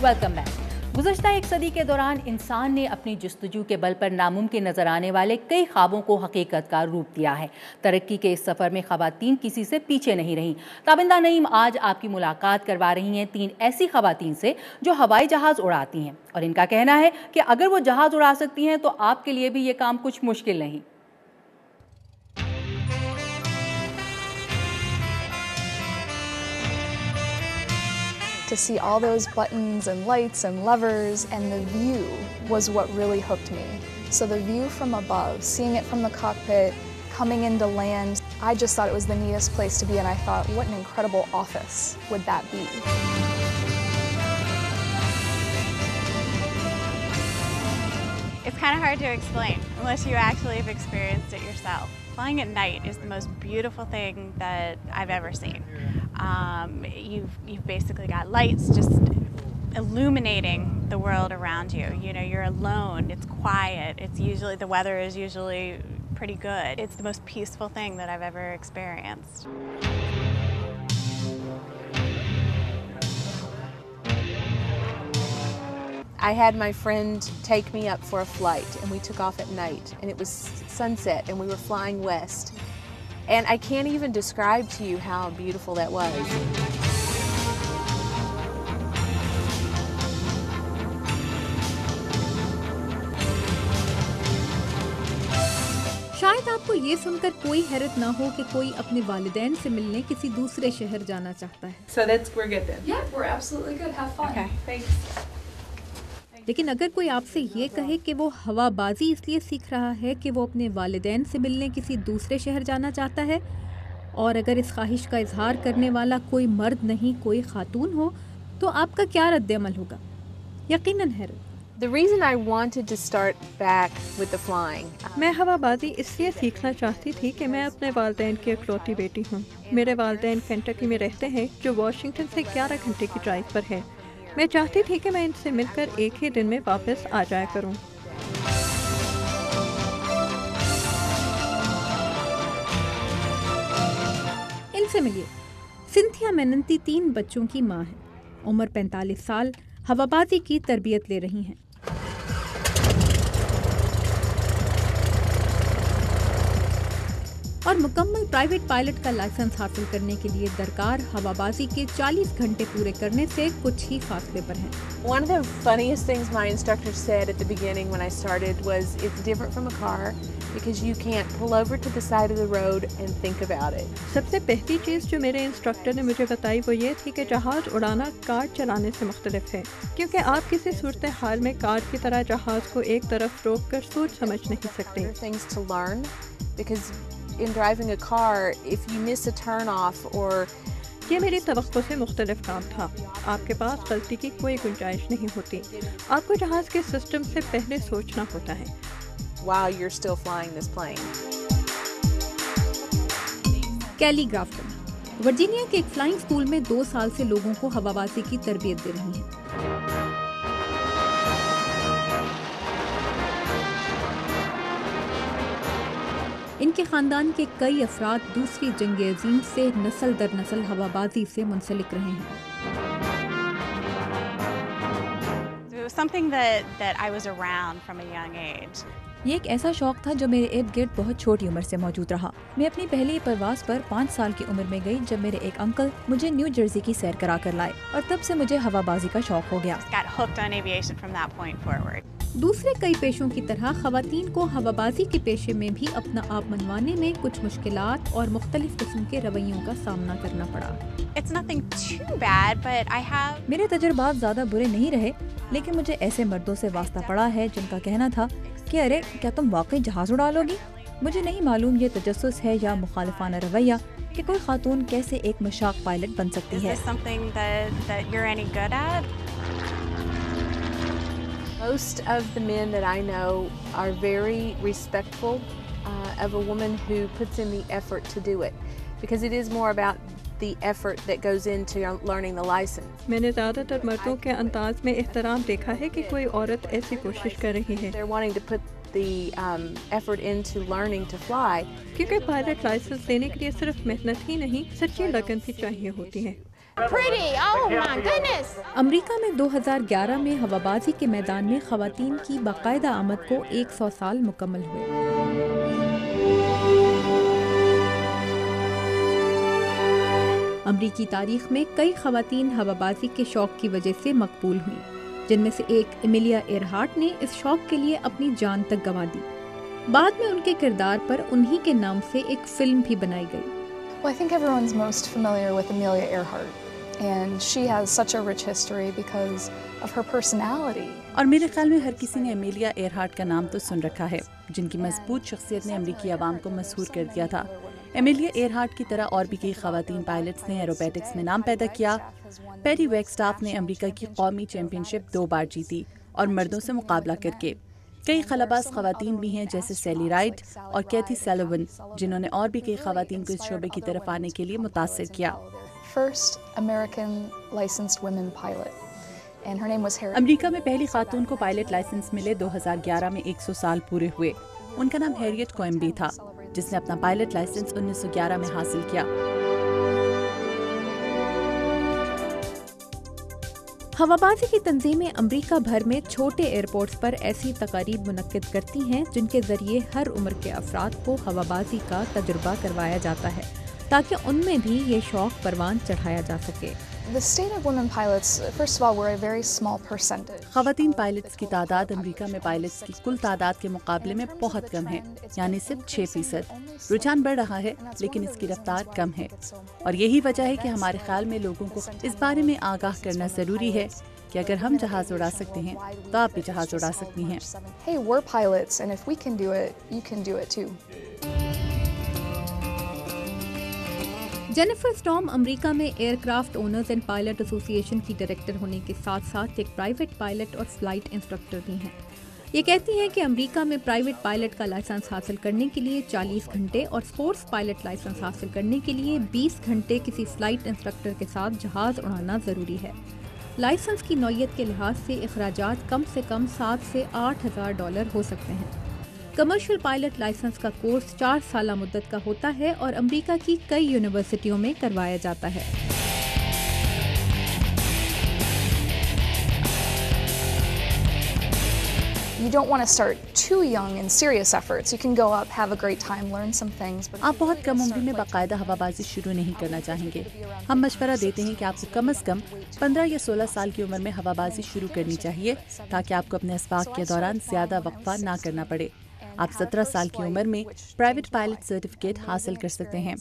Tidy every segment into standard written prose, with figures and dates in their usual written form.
Welcome back. गुज़श्ता एक सदी के दौरान इंसान ने अपनी जस्तजू के बल पर नामुमकिन नज़र आने वाले कई ख्वाबों को हकीकत का रूप दिया है। तरक्की के इस सफ़र में ख़वातीन किसी से पीछे नहीं रहीं। ताबिंदा नईम आज आपकी मुलाकात करवा रही हैं 3 ऐसी ख़वातीन से जो हवाई जहाज़ उड़ाती हैं, और इनका कहना है कि अगर वो जहाज़ उड़ा सकती हैं तो आपके लिए भी ये काम कुछ मुश्किल नहीं। To see all those buttons and lights and levers, and the view was what really hooked me. So the view from above, seeing it from the cockpit, coming into land, I just thought it was the neatest place to be, and I thought, what an incredible office would that be? It's kind of hard to explain unless you actually have experienced it yourself. Flying at night is the most beautiful thing that I've ever seen. You've basically got lights just illuminating the world around you. You know, you're alone, it's quiet, the weather is usually pretty good. It's the most peaceful thing that I've ever experienced. I had my friend take me up for a flight, and we took off at night, and it was sunset, and we were flying west. And I can't even describe to you how beautiful that was. शायद आपको ये सुनकर कोई हैरत ना हो कि कोई अपने वालिदैन से मिलने किसी दूसरे शहर जाना चाहता है। So we're good then. Yeah, we're absolutely good. Have fun. Okay, thanks. लेकिन अगर कोई आपसे ये कहे कि वो हवाबाजी इसलिए सीख रहा है कि वो अपने वालिदैन से मिलने किसी दूसरे शहर जाना चाहता है, और अगर इस ख्वाहिश का इजहार करने वाला कोई मर्द नहीं कोई खातून हो, तो आपका क्या रद्द-ए-अमल होगा? यकीनन हैरत। The reason I wanted to start back with the flying. मैं हवाबाजी इसलिए सीखना चाहती थी कि मैं अपने वालिदैन की इकलौती बेटी हूँ। मेरे वालिदैन केंटकी में रहते हैं, जो वाशिंगटन से 11 घंटे की ड्राइव पर है। मैं चाहती थी कि मैं इनसे मिलकर एक ही दिन में वापस आ जाया करूं। इनसे मिलिए। सिंथिया मेननती 3 बच्चों की मां है, उम्र 45 साल, हवाबाजी की तरबियत ले रही हैं। और मुकम्मल प्राइवेट पायलट का लाइसेंस हासिल करने के लिए दरकार हवाबाजी के 40 घंटे पूरे करने से कुछ ही फासले पर हैं। One of the funniest things my instructor said at the beginning when I started was it's different from a car because you can't pull over to the side of the road and think about it. सबसे पहली चीज़ जो मेरे instructor ने मुझे बताई वो ये थी कि जहाज़ उड़ाना कार चलाने से मुख्तलिफ है, क्योंकि आप किसी सूरत हाल में कार की तरह जहाज़ को एक तरफ रोक कर सोच समझ नहीं सकते। Things to learn because in driving a car, if you miss a turn off or ये मेरी तवक्को से मुख्तलिफ काम था। आपके पास गलती की कोई गुंजाइश नहीं होती। आपको जहाज़ के सिस्टम से पहले सोचना होता है। While you're still flying this plane. Kelly Grafton Virginia के एक फ्लाइंग स्कूल में 2 साल से लोगों को हवाबाजी की तरबियत दे रही हैं। इनके खानदान के कई अफराद दूसरी जंग अजीम से नस्ल दर नस्ल हवाबाजी से मुंसलिक रहे हैं। It was something that I was around from a young age. ये एक ऐसा शौक था जो मेरे इर्द गिर्द बहुत छोटी उम्र से मौजूद रहा। मैं अपनी पहली परवाज़ पर 5 साल की उम्र में गई जब मेरे एक अंकल मुझे न्यू जर्सी की सैर करा कर लाए, और तब से मुझे हवाबाजी का शौक हो गया। Got hooked on aviation from that point forward. दूसरे कई पेशों की तरह खवातीन को हवाबाजी के पेशे में भी अपना आप मनवाने में कुछ मुश्किलात और मुख्तलिफ किस्म के रवैयों का सामना करना पड़ा। It's nothing too bad, but I have. मेरे तजुर्बात ज़्यादा बुरे नहीं रहे, लेकिन मुझे ऐसे मर्दों से वास्ता पड़ा है जिनका कहना था कि अरे क्या तुम वाकई जहाज़ उड़ा लोगी। मुझे नहीं मालूम ये तजस्सुस है या मुखालिफाना रवैया कि कोई खातून कैसे एक मशाक पायलट बन सकती है। Is this something that you're any good at? Most of the men that I know are very respectful of a woman who puts in the effort to do it, because it is more about the effort that goes into learning the license. मैंने ज़्यादातर मर्दों के अंदाज में एहतराम देखा है कि कोई औरत ऐसी कोशिश कर रही है। They're wanting to put the effort into learning to fly. क्योंकि पायलट लाइसेंस लेने के लिए सिर्फ मेहनत ही नहीं, सच्ची लगन भी चाहिए होती है। अमेरिका में 2011 में हवाबाजी के मैदान में खवातीन की बाकायदा आमद को 100 साल मुकम्मल हुए। अमरीकी तारीख में कई खवातीन हवाबाजी के शौक की वजह से मकबूल हुई, जिनमें से एक एमिलिया एयरहार्ट ने इस शौक के लिए अपनी जान तक गंवा दी। बाद में उनके किरदार पर उन्हीं के नाम से एक फिल्म भी बनाई गई। Well, I think everyone's most familiar with Amelia Earhart, and she has such a rich history because of her personality. और मेरे ख्याल में हर किसी ने एमिलिया एयरहार्ट का नाम तो सुन रखा है, जिनकी मजबूत शख्सियत ने अमरीकी आवाम को मशहूर कर दिया था। एमिलिया एयरहार्ट की तरह और भी कई खवातीन पायलट्स ने एरोबैटिक्स में नाम पैदा किया। पेरी वैगस्टाफ ने अमेरिका की कौमी चैंपियनशिप 2 बार जीती और मर्दों से मुकाबला करके। कई खलाबाज खवातीन भी हैं जैसे सैली राइड और कैथी सैलिवन, जिन्होंने और भी कई खवातीन को इस शोबे की तरफ आने के लिए मुतासिर किया। First American licensed women pilot, and her name was Harriet. America में पहली खातून को पायलट लाइसेंस मिले 2011 में 100 साल पूरे हुए। उनका नाम हैरियट कोएम्बी था, जिसने अपना पायलट लाइसेंस 1911 में हासिल किया। हवाबाजी की तंजीमें अमेरिका भर में छोटे एयरपोर्ट्स पर ऐसी तकारीब मुनक्किद करती हैं जिनके जरिए हर उम्र के अफराद को हवाबाजी का तजुर्बा करवाया जाता है, ताकि उनमें भी ये शौक परवान चढ़ाया जा सके। The state of women pilots, first of all, we're a very small percentage. खवातीन पायलट्स की तादाद अमेरिका में पायलट्स की कुल तादाद के मुकाबले में बहुत कम है, यानी सिर्फ 6%। रुझान बढ़ रहा है, लेकिन इसकी रफ्तार कम है, और यही वजह है कि हमारे ख्याल में लोगों को इस बारे में आगाह करना जरूरी है कि अगर हम जहाज उड़ा सकते हैं तो आप भी जहाज उड़ा सकती हैं। Hey, we're pilots, and if we can do it, you can do it too. Jennifer Storm America में aircraft owners and pilot association की डायरेक्टर होने के साथ साथ एक प्राइवेट पायलट और फ्लाइट इंस्ट्रक्टर भी हैं। ये कहती हैं कि अमेरिका में प्राइवेट पायलट का लाइसेंस हासिल करने के लिए 40 घंटे और स्पोर्ट्स पायलट लाइसेंस हासिल करने के लिए 20 घंटे किसी फ्लाइट इंस्ट्रक्टर के साथ जहाज उड़ाना ज़रूरी है। लाइसेंस की नौयत के लिहाज से अखराजात कम से कम $7,000 से $8,000 हो सकते हैं। कमर्शियल पायलट लाइसेंस का कोर्स 4 साल मुद्दत का होता है और अमेरिका की कई यूनिवर्सिटियों में करवाया जाता है। You don't want to start too young in serious efforts. You can go up, have a great time, learn some things. But आप बहुत कम उम्र में बाकायदा हवाबाजी शुरू नहीं करना चाहेंगे। हम मशवरा देते हैं कि आपको कम से कम 15 या 16 साल की उम्र में हवाबाजी शुरू करनी चाहिए, ताकि आपको अपने अस्बाक के दौरान ज्यादा वक्फा ना करना पड़े। आप 17 साल की उम्र में प्राइवेट पायलट सर्टिफिकेट हासिल कर सकते हैं।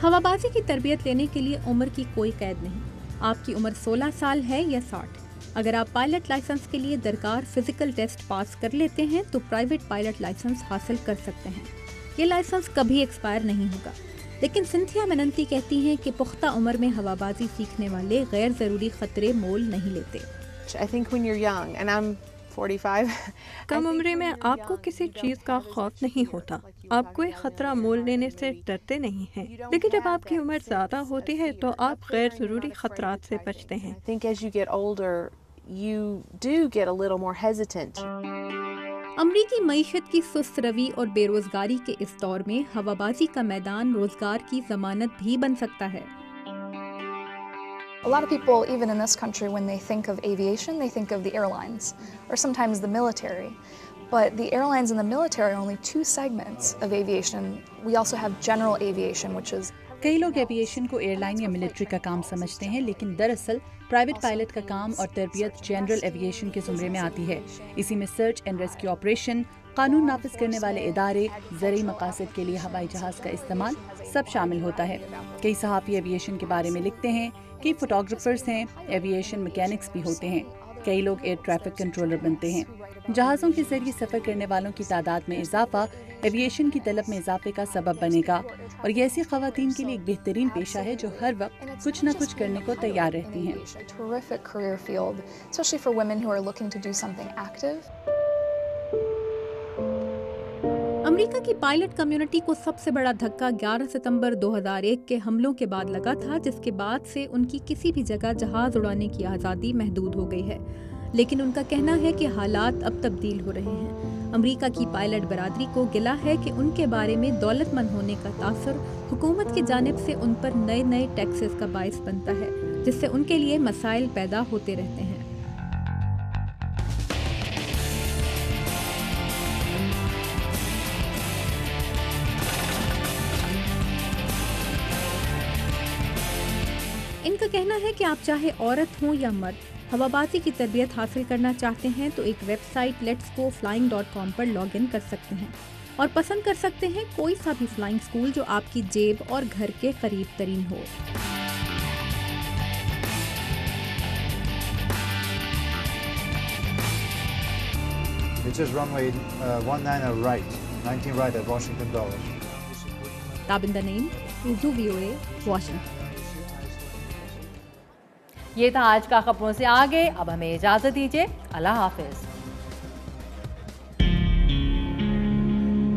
हवाबाजी की तरबियत लेने के लिए उम्र की कोई कैद नहीं। आपकी उम्र 16 साल है या 60। अगर आप पायलट लाइसेंस के लिए दरकार फिजिकल टेस्ट पास कर लेते हैं तो प्राइवेट पायलट लाइसेंस हासिल कर सकते हैं। ये लाइसेंस कभी एक्सपायर नहीं होगा। लेकिन सिंथिया मेनन्ती कहती हैं कि पुख्ता उम्र में हवाबाजी सीखने वाले गैर ज़रूरी खतरे मोल नहीं लेते। I think when you're young, and I'm 45. कम उम्र में आपको किसी चीज़ का खौफ नहीं होता, आप कोई खतरा मोल लेने से डरते नहीं हैं। लेकिन जब आपकी उम्र ज़्यादा होती है तो आप गैर ज़रूरी खतरात से बचते हैं। I think as you get older, you do get a little more hesitant. अमरीकी मईशत की सुस्त रवी और बेरोजगारी के इस दौर में हवाबाजी का मैदान रोजगार की जमानत भी बन सकता है। A lot of people, even in this country, when they think of aviation, they think of the airlines, or sometimes the military. But the airlines and the military are only 2 segments of aviation. We also have general aviation, which is... कई लोग aviation को airline या military का काम समझते हैं, लेकिन दरअसल प्राइवेट पायलट का काम और तरबियत जनरल एविएशन के ज़ुमरे में आती है। इसी में सर्च एंड रेस्क्यू ऑपरेशन, कानून नाफिज करने वाले इदारे, ज़रूरी मकासद के लिए हवाई जहाज़ का इस्तेमाल सब शामिल होता है। कई सहाफ़ी एविएशन के बारे में लिखते हैं, कई फोटोग्राफर्स हैं, एविएशन मैकेनिक्स भी होते हैं, कई लोग एयर ट्रैफिक कंट्रोलर बनते हैं। जहाज़ों के जरिए सफ़र करने वालों की तादाद में इजाफा एविएशन की तलब में इजाफे का सबब बनेगा, और ये ऐसी ख़वातीन के लिए एक बेहतरीन पेशा है जो हर वक्त कुछ न कुछ करने को तैयार रहती हैं। Terrific career field, especially for women who are looking to do something active. America की पायलट कम्युनिटी को सबसे बड़ा धक्का 11 सितंबर 2001 के हमलों के बाद लगा था, जिसके बाद से उनकी किसी भी जगह जहाज उड़ाने की आज़ादी महदूद हो गई है। लेकिन उनका कहना है कि हालात अब तब्दील हो रहे हैं। امریکہ کی پائلٹ برادری کو گلا ہے کہ ان کے بارے میں دولت مند ہونے کا تاثر حکومت کی جانب سے ان پر نئے نئے ٹیکسز کا باعث بنتا ہے، جس سے ان کے لیے مسائل پیدا ہوتے رہتے ہیں۔ ان کا کہنا ہے کہ آپ چاہے عورت ہوں یا مرد، ہوا بازی کی تربیت حاصل کرنا چاہتے ہیں تو ایک ویب سائٹ letsgoflying.com پر لاگ ان کر سکتے ہیں اور پسند کر سکتے ہیں کوئی سا بھی فلائنگ اسکول جو آپ کی جیب اور گھر کے قریب ترین ہو۔ This is runway 19 right, 19 right at Washington Dulles. Tabinda Naeem, Urdu VOA، Washington. یہ تھا آج کا خبروں سے آگے، اب ہمیں اجازت دیجیے، اللہ حافظ۔